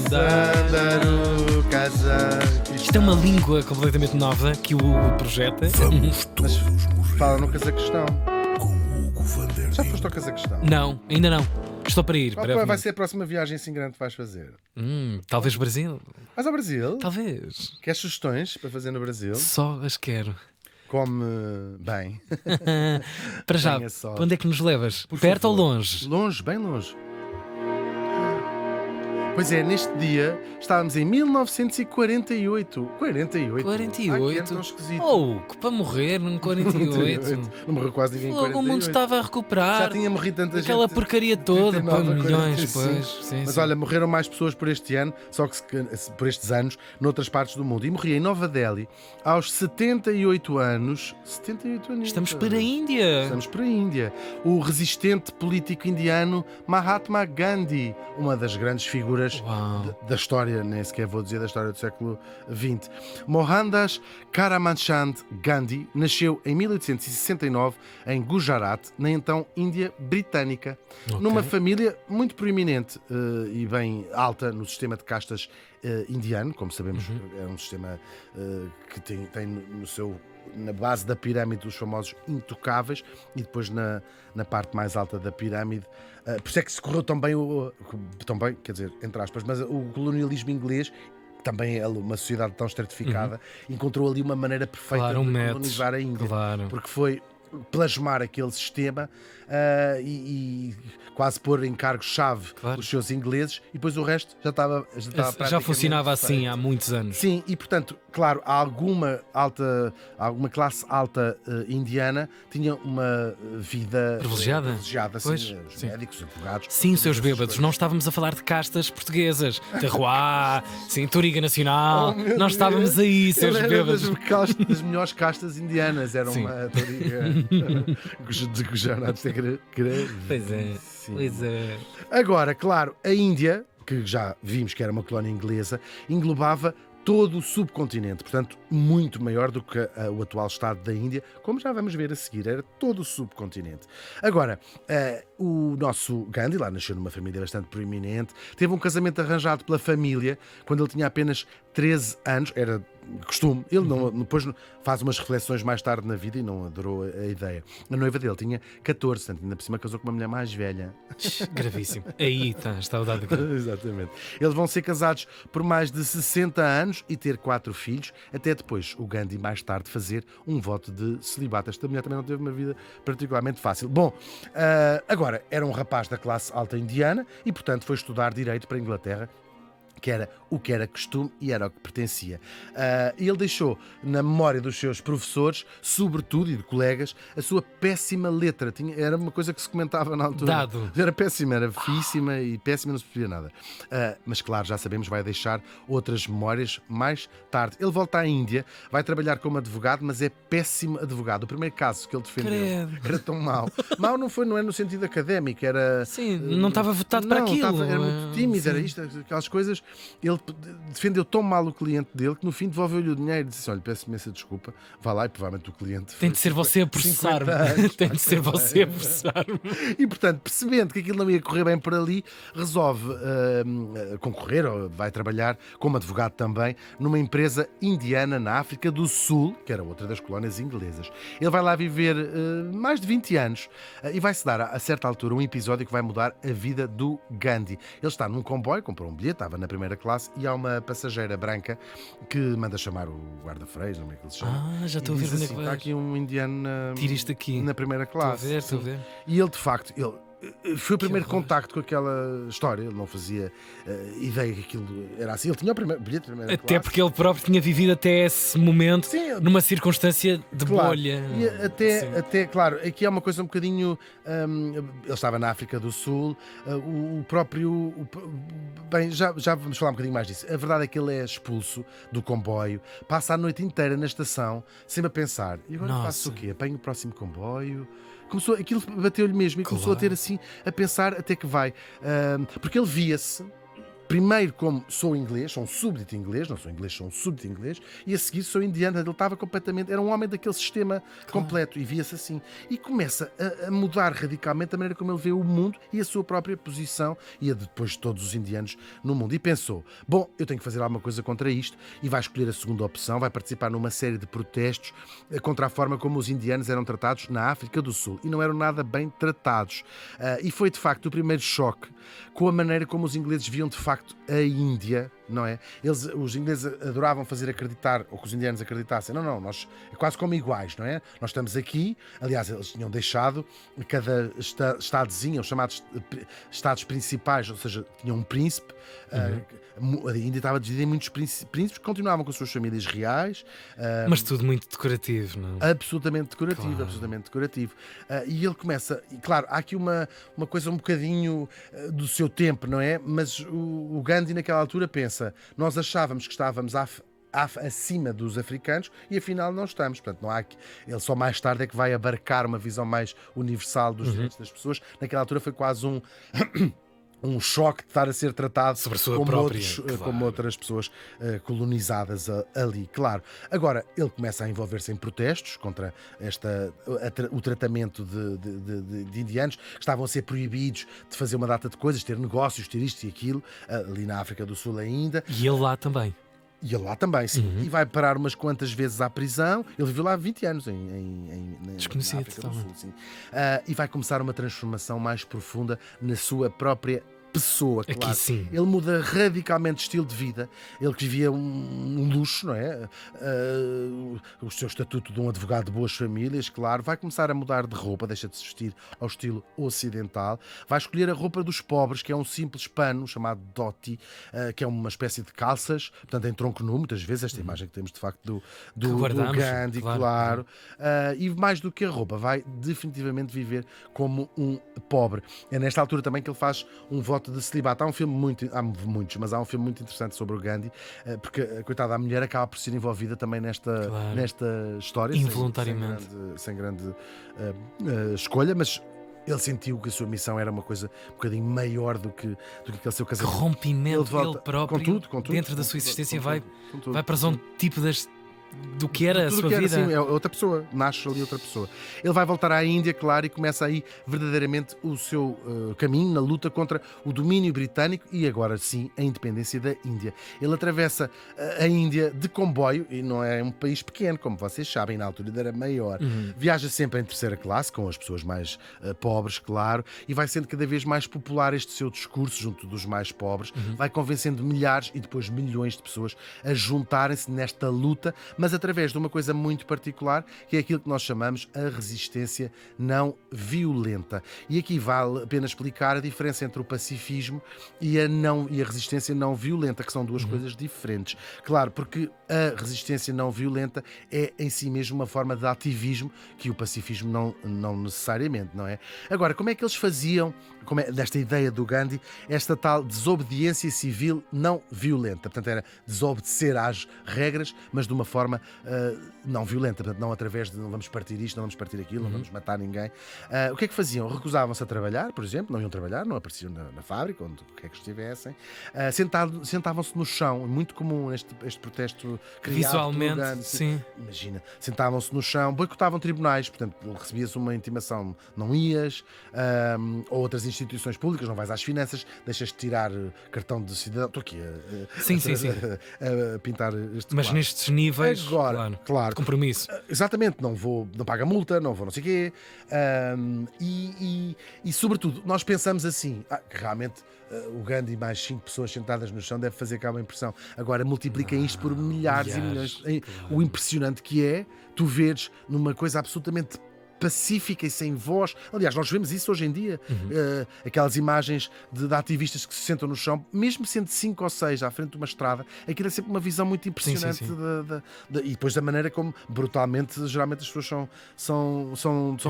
Sândaru, Cazaquistão. Isto é uma língua completamente nova que o projeta. Vamos todos morrer Fala no Cazaquistão. com Hugo van der Já Ding. foste ao Cazaquistão? Não, ainda não. Estou para ir. Qual brevemente. vai ser a próxima viagem assim grande que vais fazer? Talvez Brasil. Vais ao Brasil? Talvez. Queres sugestões para fazer no Brasil? Só as quero. Come bem. Para já, Tenha sorte. para onde é que nos levas? Por Perto favor. ou longe? Longe, bem longe. Pois é, neste dia estávamos em 1948. 48? 48? Ai, que ano tão esquisito. Oh, que para morrer num 48. Não morreu quase ninguém em Logo 48. o mundo estava a recuperar. Já tinha morrido tanta Aquela gente. porcaria toda, 39 pô, a milhões, 45. pois. Sim, Mas sim. olha, morreram mais pessoas por este ano, só que por estes anos, noutras partes do mundo. E morri em Nova Delhi aos 78 anos. 78 anos. Estamos para a Índia. Estamos para a Índia. O resistente político indiano Mahatma Gandhi, uma das grandes figuras Uau. da história, nem sequer vou dizer da história do século XX. Mohandas Karamchand Gandhi nasceu em 1869 em Gujarat, na então Índia Britânica, Ok. numa família muito proeminente e bem alta no sistema de castas indiano. Como sabemos, é um sistema que tem no seu... na base da pirâmide os famosos intocáveis e depois na parte mais alta da pirâmide. Por isso é que se correu tão bem, quer dizer, entre aspas, mas o colonialismo inglês, também é uma sociedade tão estratificada, encontrou ali uma maneira perfeita Claro, um de match. colonizar a Índia. Claro. Porque foi plasmar aquele sistema e quase pôr em cargos-chave Claro. os seus ingleses, e depois o resto já estava Já praticamente funcionava assim feito. há muitos anos. Sim, e portanto, claro, alguma classe alta indiana tinha uma vida Privilegiada. sim, Pois, os sim. médicos, advogados. Sim, todas seus essas bêbados, coisas. não estávamos a falar de castas portuguesas. Terroir, sim, Toriga Nacional. Oh, meu Nós estávamos aí, seus Ele era bêbados. das melhores castas indianas, era Sim. uma toriga de Gujarat. Pois é, pois é. Agora, claro, a Índia, que já vimos que era uma colónia inglesa, englobava todo o subcontinente, portanto, muito maior do que o atual estado da Índia, como já vamos ver a seguir, era todo o subcontinente. Agora, o nosso Gandhi, lá nasceu numa família bastante proeminente, teve um casamento arranjado pela família quando ele tinha apenas 13 anos, era costume. Ele depois faz umas reflexões mais tarde na vida e não adorou a ideia. A noiva dele tinha 14, portanto, ainda por cima casou com uma mulher mais velha. Gravíssimo. Aí está o dado aqui. Exatamente. Eles vão ser casados por mais de 60 anos e ter 4 filhos, até depois o Gandhi mais tarde fazer um voto de celibato. Esta mulher também não teve uma vida particularmente fácil. Bom, agora era um rapaz da classe alta indiana e, portanto, foi estudar Direito para a Inglaterra, que era o que era costume e era o que pertencia. Ele deixou na memória dos seus professores, sobretudo, e de colegas, a sua péssima letra. Era uma coisa que se comentava na altura. Dado. Era péssima, era feíssima e péssima, não se percebia nada. Mas claro, já sabemos, vai deixar outras memórias mais tarde. Ele volta à Índia, vai trabalhar como advogado, mas é péssimo advogado. O primeiro caso que ele defendeu Credo. era tão mau. Mau não é no sentido académico, era... Sim, não estava votado para Não, aquilo. era muito tímido, Sim. era isto, aquelas coisas. Ele defendeu tão mal o cliente dele que no fim devolveu-lhe o dinheiro e disse: olha, peço imensa desculpa, vá lá, e provavelmente o cliente. Tem de ser você a processar-me. Tem de ser você a processar-me. E portanto, percebendo que aquilo não ia correr bem por ali, resolve concorrer, ou vai trabalhar como advogado também, numa empresa indiana na África do Sul, que era outra das colónias inglesas. Ele vai lá viver mais de 20 anos e vai-se dar a certa altura um episódio que vai mudar a vida do Gandhi. Ele está num comboio, comprou um bilhete, estava na primeira classe, e há uma passageira branca que manda chamar o guarda-freios, não é que ele se chama. Já estou a E ver diz onde é assim: que está vais. aqui um indiano Tira isto aqui. na primeira classe. Estou a ver. E ele, de facto, foi o primeiro horror. contacto com aquela história. Ele não fazia ideia que aquilo era assim. Ele tinha o primeiro bilhete de primeira Até classe. porque ele próprio tinha vivido até esse momento Sim, numa circunstância de claro. bolha. E Sim. até, claro, aqui é uma coisa um bocadinho. Ele estava na África do Sul, o próprio. Bem, já vamos falar um bocadinho mais disso. A verdade é que ele é expulso do comboio, passa a noite inteira na estação, sempre a pensar: e agora Nossa. faço o quê? Apanho o próximo comboio? Aquilo bateu-lhe mesmo e começou a ter assim, a pensar até que vai. Porque ele via-se primeiro como sou inglês, sou um súbdito inglês, não sou inglês, sou um súbdito inglês, e a seguir sou indiano. Ele estava completamente, era um homem daquele sistema completo, e via-se assim. E começa a mudar radicalmente a maneira como ele vê o mundo e a sua própria posição e a depois de todos os indianos no mundo. E pensou, bom, eu tenho que fazer alguma coisa contra isto, e vai escolher a segunda opção, vai participar numa série de protestos contra a forma como os indianos eram tratados na África do Sul, e não eram nada bem tratados. E foi de facto o primeiro choque com a maneira como os ingleses viam de facto a Índia, não é? Os ingleses adoravam fazer acreditar, ou que os indianos acreditassem, não, nós é quase como iguais, não é? Nós estamos aqui, aliás, eles tinham deixado cada estadozinho, os chamados estados principais, ou seja, tinham um príncipe. A Índia estava dividida em muitos príncipes que continuavam com as suas famílias reais. Mas tudo muito decorativo, não? Absolutamente decorativo, Claro. absolutamente decorativo. E ele começa, e claro, há aqui uma coisa um bocadinho do seu tempo, não é? Mas o Gandhi naquela altura pensa, nós achávamos que estávamos acima dos africanos e afinal não estamos. Portanto, não há ele só mais tarde é que vai abarcar uma visão mais universal dos direitos das pessoas. Naquela altura foi quase um choque de estar a ser tratado Sobre a sua como, própria, claro. como outras pessoas colonizadas ali, claro. Agora, ele começa a envolver-se em protestos contra o tratamento de indianos que estavam a ser proibidos de fazer uma data de coisas, ter negócios, ter isto e aquilo, ali na África do Sul ainda. E ele lá também. E ele lá também, sim. E vai parar umas quantas vezes à prisão. Ele viveu lá 20 anos na Desconhecido, África do também. Sul, sim. E vai começar uma transformação mais profunda na sua própria pessoa, Aqui claro. sim. Ele muda radicalmente de estilo de vida. Ele que vivia um luxo, não é? O seu estatuto de um advogado de boas famílias, claro. Vai começar a mudar de roupa, deixa de se vestir ao estilo ocidental. Vai escolher a roupa dos pobres, que é um simples pano chamado dhoti, que é uma espécie de calças, portanto em tronco nu, muitas vezes, esta imagem que temos de facto do guardamos, Gandhi, claro. claro. E mais do que a roupa, vai definitivamente viver como um pobre. É nesta altura também que ele faz um voto de celibato. Há muitos, mas há um filme muito interessante sobre o Gandhi, porque a coitada da mulher acaba por ser envolvida também nesta história, Involuntariamente. sem grande escolha, mas ele sentiu que a sua missão era uma coisa um bocadinho maior do que aquele seu Que casamento. rompimento volta- ele próprio, com tudo, dentro da com sua existência, com vai tudo, com tudo. para um tipo do que era a Tudo sua que era, vida. sim, é outra pessoa, nasce ali outra pessoa. Ele vai voltar à Índia, claro, e começa aí verdadeiramente o seu caminho na luta contra o domínio britânico e agora sim a independência da Índia. Ele atravessa a Índia de comboio, e não é um país pequeno, como vocês sabem, na altura ainda era maior. Viaja sempre em terceira classe, com as pessoas mais pobres, claro, e vai sendo cada vez mais popular este seu discurso junto dos mais pobres, vai convencendo milhares e depois milhões de pessoas a juntarem-se nesta luta, mas através de uma coisa muito particular, que é aquilo que nós chamamos a resistência não violenta. E aqui vale a pena explicar a diferença entre o pacifismo e a resistência não violenta, que são duas coisas diferentes. Claro, porque a resistência não violenta é em si mesmo uma forma de ativismo que o pacifismo não necessariamente, não é? Agora, como é que eles faziam, desta ideia do Gandhi, esta tal desobediência civil não violenta? Portanto, era desobedecer às regras, mas de uma forma não violenta, portanto, não através de não vamos partir isto, não vamos partir aquilo, não vamos matar ninguém. O que é que faziam? Recusavam-se a trabalhar, por exemplo, não iam trabalhar, não apareciam na fábrica, onde quer que estivessem. Sentavam-se no chão, muito comum este protesto criado Visualmente, pelo Gandhi. sim. Imagina, sentavam-se no chão, boicotavam tribunais, portanto, recebia-se uma intimação, não ias, ou outras instituições públicas, não vais às finanças, deixas de tirar cartão de cidadão. Estou aqui Sim. a pintar este Mas quadro. nestes níveis, Agora, claro. de compromisso. Exatamente, não pago a multa, não vou não sei o quê. E sobretudo, nós pensamos assim, que realmente o Gandhi mais 5 pessoas sentadas no chão deve fazer cá uma impressão. Agora multipliquem isto por milhares e milhões. Claro. O impressionante que é tu veres numa coisa absolutamente pacífica e sem voz. Aliás, nós vemos isso hoje em dia. Aquelas imagens de ativistas que se sentam no chão, mesmo sendo 5 ou 6 à frente de uma estrada, aquilo é sempre uma visão muito impressionante. Sim. E depois da maneira como brutalmente, geralmente as pessoas são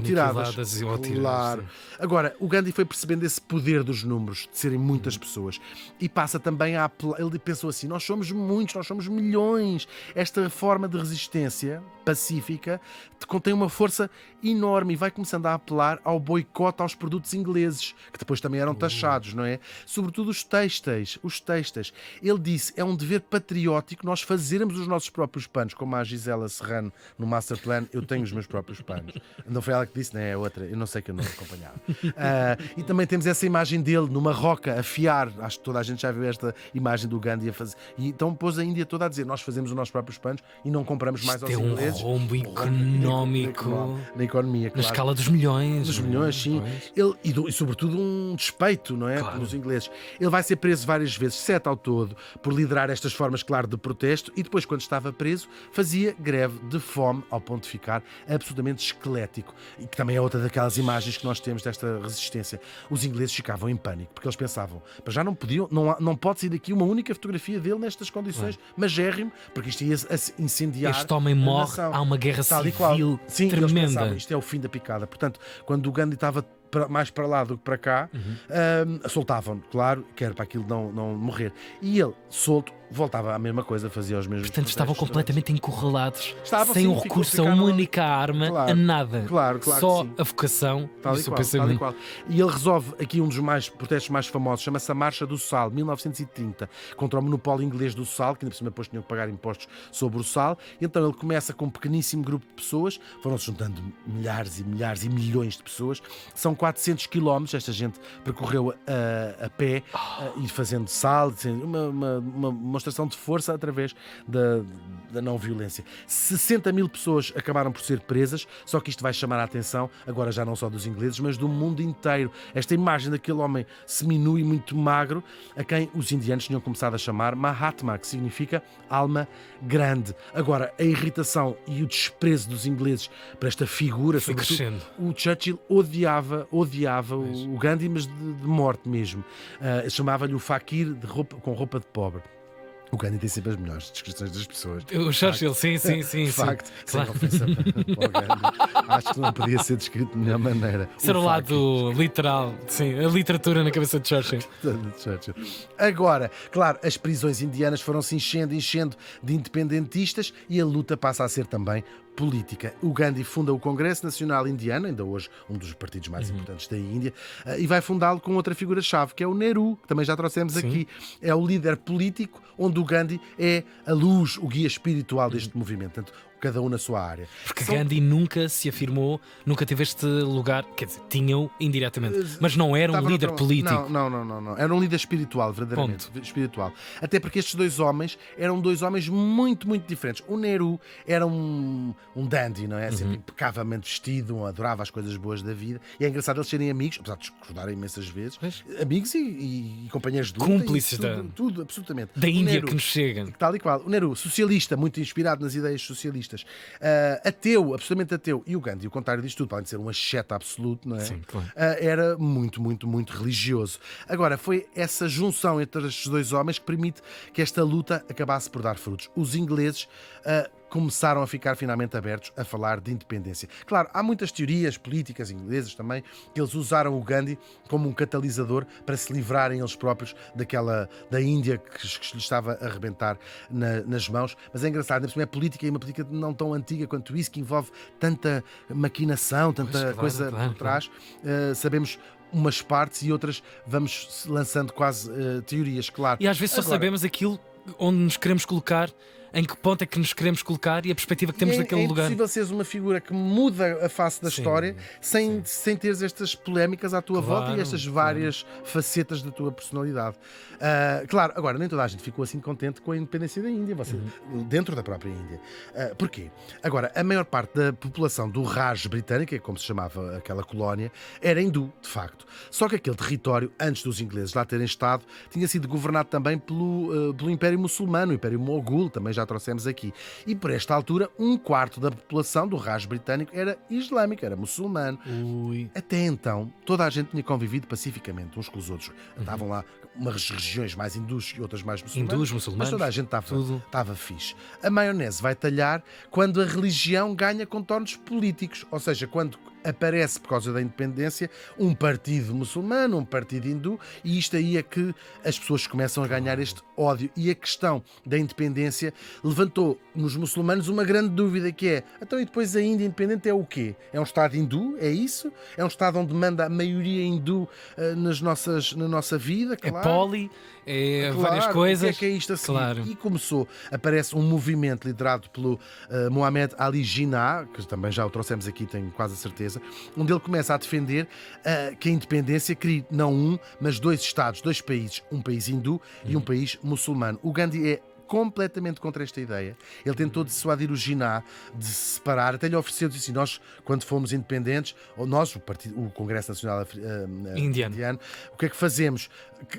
tiradas. Aniquiladas ou atiradas, Claro. sim. Agora, o Gandhi foi percebendo esse poder dos números, de serem muitas pessoas, e passa também a apelar. Ele pensou assim: nós somos muitos, nós somos milhões. Esta forma de resistência pacífica contém uma força enorme enorme e vai começando a apelar ao boicote aos produtos ingleses, que depois também eram taxados, não é? Sobretudo os têxteis. Ele disse, é um dever patriótico nós fazermos os nossos próprios panos, como a Gisela Serrano no Masterplan, eu tenho os meus próprios panos. Não foi ela que disse, não é outra, eu não sei que eu não acompanhava. E também temos essa imagem dele numa roca a fiar, acho que toda a gente já viu esta imagem do Gandhi a fazer. E então pôs a Índia toda a dizer, nós fazemos os nossos próprios panos e não compramos mais aos Isto é um ingleses. rombo económico Na economia, na claro. escala dos milhões. Dos milhões, sim. E sobretudo um despeito, não é? Claro. Pelos ingleses. Ele vai ser preso várias vezes, 7 ao todo, por liderar estas formas, claro, de protesto, e depois, quando estava preso, fazia greve de fome, ao ponto de ficar absolutamente esquelético. E que também é outra daquelas imagens que nós temos desta resistência. Os ingleses ficavam em pânico, porque eles pensavam, mas já não podiam, não pode sair daqui uma única fotografia dele nestas condições, magérrimo, porque isto ia incendiar. Este homem a morre, nação. há uma guerra Tal e qual. civil Sim, eles pensavam, tremenda. isto é o fim da picada. Portanto, quando o Gandhi estava mais para lá do que para cá, soltavam-no, claro, quer para aquilo não morrer. E ele, solto, voltava à mesma coisa, fazia os mesmos. Portanto, estavam protestos completamente encurralados, Estavam, sem sim, o recurso a ficaram- uma única arma, Claro, a nada. claro Só que sim. a vocação Tal e e o seu qual, tal e pensamento. qual. E ele resolve aqui um dos protestos mais famosos, chama-se a Marcha do Sal, 1930, contra o monopólio inglês do sal, que ainda por cima depois tinham que pagar impostos sobre o sal. E então ele começa com um pequeníssimo grupo de pessoas, foram-se juntando milhares e milhares e milhões de pessoas, são 400 quilómetros, esta gente percorreu a pé e fazendo sal, uma demonstração de força através da não violência. 60 mil pessoas acabaram por ser presas, só que isto vai chamar a atenção, agora já não só dos ingleses, mas do mundo inteiro. Esta imagem daquele homem seminu e muito magro, a quem os indianos tinham começado a chamar Mahatma, que significa alma grande. Agora, a irritação e o desprezo dos ingleses para esta figura, Foi sobretudo, crescendo. o Churchill odiava o Gandhi, mas de morte mesmo. Chamava-lhe o fakir com roupa de pobre. O Gandhi tem sempre as melhores descrições das pessoas. O Churchill, sim. De facto, sem Claro. ofensa para o Gandhi. Acho que não podia ser descrito de melhor maneira. Ser o lado literal, sim, a literatura na cabeça de Churchill. De Churchill. Agora, claro, as prisões indianas foram-se enchendo de independentistas e a luta passa a ser também política. O Gandhi funda o Congresso Nacional Indiano, ainda hoje um dos partidos mais importantes da Índia, e vai fundá-lo com outra figura-chave, que é o Nehru, que também já trouxemos Sim. aqui. É o líder político, onde o Gandhi é a luz, o guia espiritual deste movimento. Portanto, cada um na sua área. Porque São- Gandhi nunca se afirmou, nunca teve este lugar, quer dizer, tinha-o indiretamente, mas não era um Estava líder noutro- político. Não. Era um líder espiritual, verdadeiramente. Espiritual. Até porque estes dois homens eram dois homens muito, muito diferentes. O Nehru era um dandy, não é? Uhum. Sempre impecavelmente vestido, adorava as coisas boas da vida. E é engraçado eles serem amigos, apesar de discordarem imensas vezes. Pois. Amigos e companheiros de luta. e Cúmplices tudo, absolutamente. Da O Índia Nehru, que nos chega. tal e qual. O Nehru, socialista, muito inspirado nas ideias socialistas. Ateu, absolutamente ateu. E o Gandhi, o contrário disto tudo, além de ser um asceta absoluto, não é? Sim, claro. Era muito, muito, muito religioso. Agora, foi essa junção entre estes dois homens que permite que esta luta acabasse por dar frutos. Os ingleses começaram a ficar finalmente abertos a falar de independência. Claro, há muitas teorias políticas inglesas também que eles usaram o Gandhi como um catalisador para se livrarem eles próprios da Índia que lhes estava a arrebentar nas mãos. Mas é engraçado, ainda por cima é política e uma política não tão antiga quanto isso, que envolve tanta maquinação, tanta Pois, claro, coisa claro, por trás. Sabemos umas partes e outras vamos lançando quase teorias, claro. E às vezes só Agora, sabemos aquilo onde nos queremos colocar, em que ponto é que nos queremos colocar e a perspectiva que temos daquele lugar. É impossível seres uma figura que muda a face da Sim, história sem teres estas polémicas à tua Claro, volta e estas várias facetas da tua personalidade. Claro, agora, nem toda a gente ficou assim contente com a independência da Índia, dentro da própria Índia. Porquê? Agora, a maior parte da população do Raj britânico, é como se chamava aquela colónia, era hindu, de facto. Só que aquele território, antes dos ingleses lá terem estado, tinha sido governado também pelo Império Muçulmano, o Império Mogul, também já trouxemos aqui. E por esta altura, 1/4 da população do Raj britânico era islâmico, era muçulmano. Ui. Até então, toda a gente tinha convivido pacificamente uns com os outros. Estavam lá umas regiões mais hindus e outras mais muçulmanas. Hindus, muçulmanos, Mas toda a gente tudo. estava fixe. A maionese vai talhar quando a religião ganha contornos políticos. Ou seja, quando aparece por causa da independência um partido muçulmano, um partido hindu, e isto aí é que as pessoas começam a ganhar este ódio. E a questão da independência levantou nos muçulmanos uma grande dúvida, que é: então, e depois a Índia independente é o quê? É um Estado hindu? É isso? É um Estado onde manda a maioria hindu na nossa vida? É Claro. poli, é Claro, várias coisas. O que é isto a seguir? Claro. E começou, aparece um movimento liderado pelo Mohamed Ali Jinnah, que também já o trouxemos aqui, tenho quase a certeza, onde ele começa a defender que a independência crie não um, mas dois Estados, dois países, um país hindu e um país muçulmano. O Gandhi é completamente contra esta ideia. Ele tentou dissuadir o Jinnah de se separar, até lhe ofereceu, disse assim: nós, quando fomos independentes, ou nós, o Congresso Nacional Indiano, o que é que fazemos?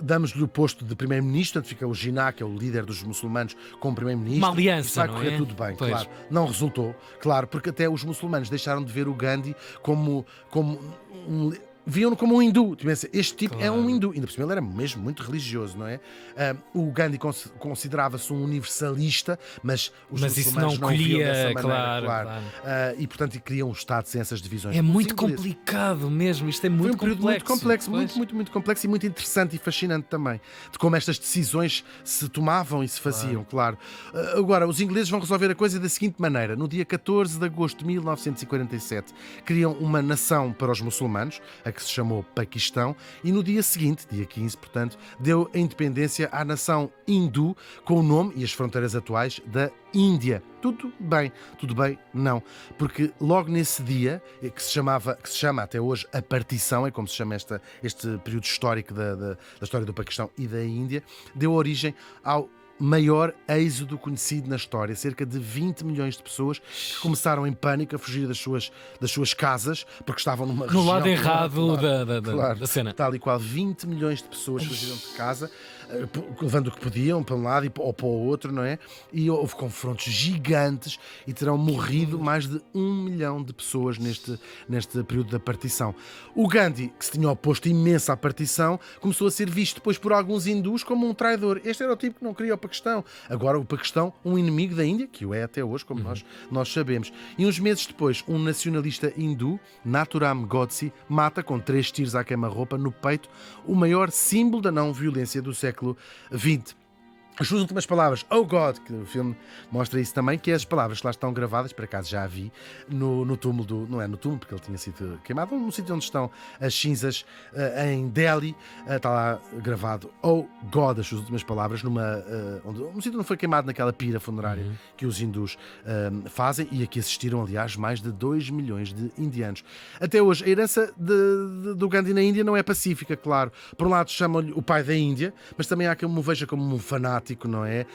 Damos-lhe o posto de primeiro-ministro, portanto fica o Jinnah, que é o líder dos muçulmanos, como primeiro-ministro. Uma aliança, vai não correr é? tudo bem, Pois. claro. Não resultou, claro, porque até os muçulmanos deixaram de ver o Gandhi como viam-no como um hindu. Este tipo é um Claro. hindu. Ainda por cima ele era mesmo muito religioso, não é? O Gandhi considerava-se um universalista, mas os Mas isso muçulmanos não não viam dessa colhia, maneira, claro. E portanto queriam um Estado sem essas divisões. É Os muito ingleses- complicado mesmo. Isto é Foi muito um período complexo. muito complexo, Pois. muito complexo e muito interessante e fascinante também, de como estas decisões se tomavam e se faziam, claro. Agora, os ingleses vão resolver a coisa da seguinte maneira: no dia 14 de agosto de 1947, criam uma nação para os muçulmanos, a que se chamou Paquistão, e no dia seguinte, dia 15, portanto, deu a independência à nação hindu, com o nome e as fronteiras atuais da Índia. Tudo bem, não. Porque logo nesse dia, que se chama até hoje a partição, é como se chama este período histórico da história do Paquistão e da Índia, deu origem ao maior êxodo conhecido na história. Cerca de 20 milhões de pessoas que começaram em pânico a fugir das suas casas, porque estavam numa No região... lado errado Claro, da cena. tal e qual, 20 milhões de pessoas fugiram de casa, levando o que podiam para um lado ou para o outro, não é? E houve confrontos gigantes e terão morrido mais de 1 milhão de pessoas neste período da partição. O Gandhi, que se tinha oposto imenso à partição, começou a ser visto depois por alguns hindus como um traidor. Este era o tipo que não queria o Paquistão. Agora o Paquistão, um inimigo da Índia, que o é até hoje, como nós sabemos. E uns meses depois, um nacionalista hindu, Nathuram Godse, mata com 3 tiros à queima-roupa no peito o maior símbolo da não-violência do século XX. As suas últimas palavras, "Oh God", que o filme mostra isso também, que é as palavras que lá estão gravadas, por acaso já a vi, no túmulo não é no túmulo, porque ele tinha sido queimado, no sítio onde estão as cinzas, em Delhi, está lá gravado "Oh God", as suas últimas palavras, um sítio onde foi queimado naquela pira funerária que os hindus fazem, e aqui assistiram, aliás, mais de 2 milhões de indianos. Até hoje, a herança do Gandhi na Índia não é pacífica, claro. Por um lado, chamam-lhe o pai da Índia, mas também há quem o veja como um fanático, não é?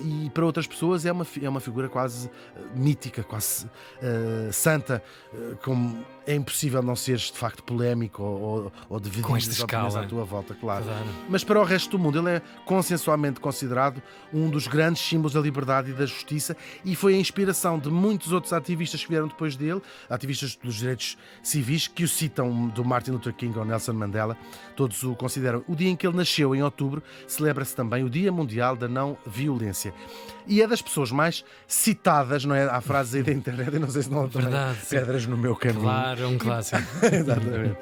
E para outras pessoas é uma figura quase mítica, quase santa, como é impossível não seres de facto polémico ou dividir Com esta as opiniões escala. à tua volta, claro. Claro. Mas para o resto do mundo ele é consensualmente considerado um dos grandes símbolos da liberdade e da justiça, e foi a inspiração de muitos outros ativistas que vieram depois dele, ativistas dos direitos civis, que o citam, do Martin Luther King ao Nelson Mandela. Todos o consideram. O dia em que ele nasceu, em outubro, celebra-se também o Dia Mundial da Não Violência. E é das pessoas mais citadas, não é? Há frases aí da internet, eu não sei se não também, Verdade, sim. pedras no meu caminho. Claro, é um clássico. Exatamente.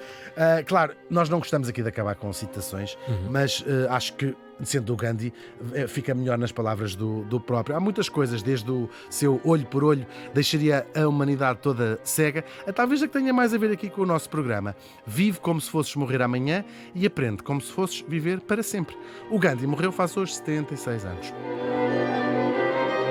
Claro, nós não gostamos aqui de acabar com citações, mas acho que, sendo do Gandhi, fica melhor nas palavras do próprio. Há muitas coisas, desde o seu olho por olho, deixaria a humanidade toda cega, a talvez a que tenha mais a ver aqui com o nosso programa. Vive como se fosses morrer amanhã e aprende como se fosses viver para sempre. O Gandhi morreu faz hoje 76 anos.